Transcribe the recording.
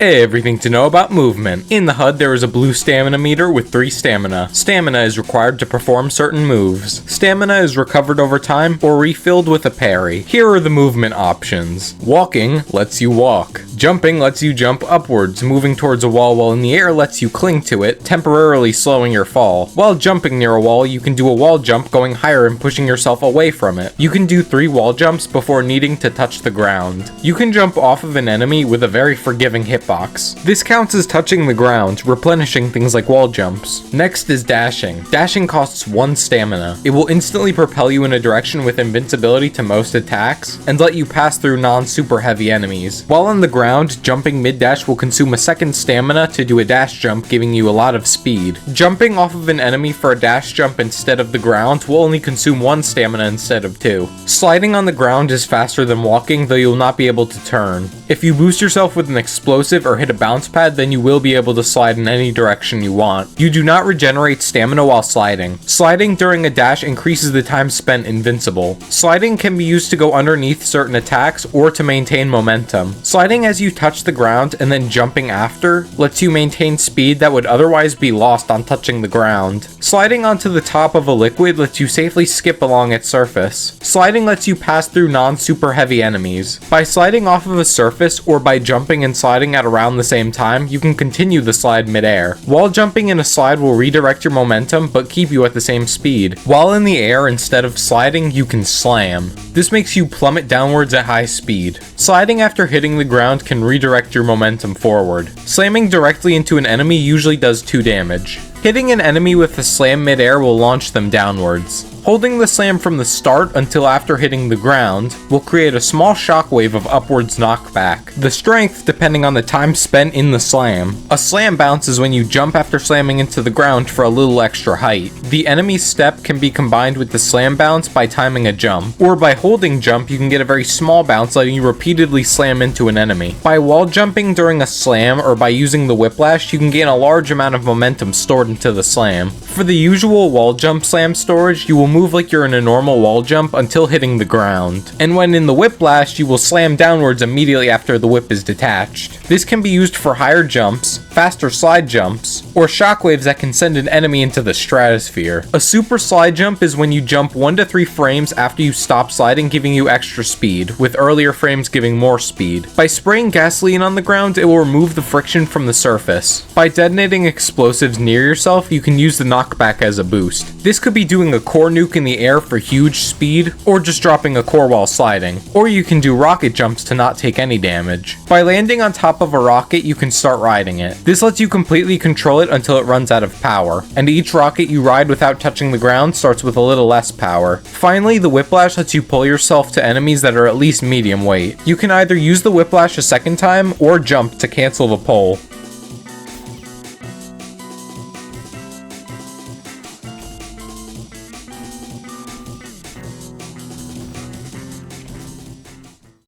Everything to know about movement. In the HUD, there is a blue stamina meter with 3 stamina. Stamina is required to perform certain moves. Stamina is recovered over time or refilled with a parry. Here are the movement options. Walking lets you walk. Jumping lets you jump upwards. Moving towards a wall while in the air lets you cling to it, temporarily slowing your fall. While jumping near a wall, you can do a wall jump going higher and pushing yourself away from it. You can do 3 wall jumps before needing to touch the ground. You can jump off of an enemy with a very forgiving hitbox. This counts as touching the ground, replenishing things like wall jumps. Next is dashing. Dashing costs 1 stamina. It will instantly propel you in a direction with invincibility to most attacks, and let you pass through non-super heavy enemies. While on the ground, jumping mid-dash will consume a 2nd stamina to do a dash jump, giving you a lot of speed. Jumping off of an enemy for a dash jump instead of the ground will only consume 1 stamina instead of 2. Sliding on the ground is faster than walking, though you'll not be able to turn. If you boost yourself with an explosive or hit a bounce pad, then you will be able to slide in any direction you want. You do not regenerate stamina while sliding. Sliding during a dash increases the time spent invincible. Sliding can be used to go underneath certain attacks or to maintain momentum. Sliding as you touch the ground and then jumping after lets you maintain speed that would otherwise be lost on touching the ground. Sliding onto the top of a liquid lets you safely skip along its surface. Sliding lets you pass through non-super heavy enemies. By sliding off of a surface or by jumping and sliding at around the same time, you can continue the slide mid-air. Wall jumping in a slide will redirect your momentum but keep you at the same speed. While in the air, instead of sliding, you can slam. This makes you plummet downwards at high speed. Sliding after hitting the ground can redirect your momentum forward. Slamming directly into an enemy usually does 2 damage. Hitting an enemy with a slam mid-air will launch them downwards. Holding the slam from the start until after hitting the ground will create a small shockwave of upwards knockback. The strength depending on the time spent in the slam. A slam bounce is when you jump after slamming into the ground for a little extra height. The enemy's step can be combined with the slam bounce by timing a jump, or by holding jump you can get a very small bounce letting you repeatedly slam into an enemy. By wall jumping during a slam or by using the Whiplash, you can gain a large amount of momentum stored into the slam. For the usual wall jump slam storage, you will move like you're in a normal wall jump until hitting the ground. And when in the Whiplash, you will slam downwards immediately after the whip is detached. This can be used for higher jumps, faster slide jumps, or shockwaves that can send an enemy into the stratosphere. A super slide jump is when you jump 1 to 3 frames after you stop sliding, giving you extra speed, with earlier frames giving more speed. By spraying gasoline on the ground, it will remove the friction from the surface. By detonating explosives near yourself, you can use the knockback as a boost. This could be doing a core nuke in the air for huge speed, or just dropping a core while sliding. Or you can do rocket jumps to not take any damage. By landing on top of a rocket, you can start riding it. This lets you completely control it until it runs out of power, and each rocket you ride without touching the ground starts with a little less power. Finally, the Whiplash lets you pull yourself to enemies that are at least medium weight. You can either use the Whiplash a second time or jump to cancel the pull.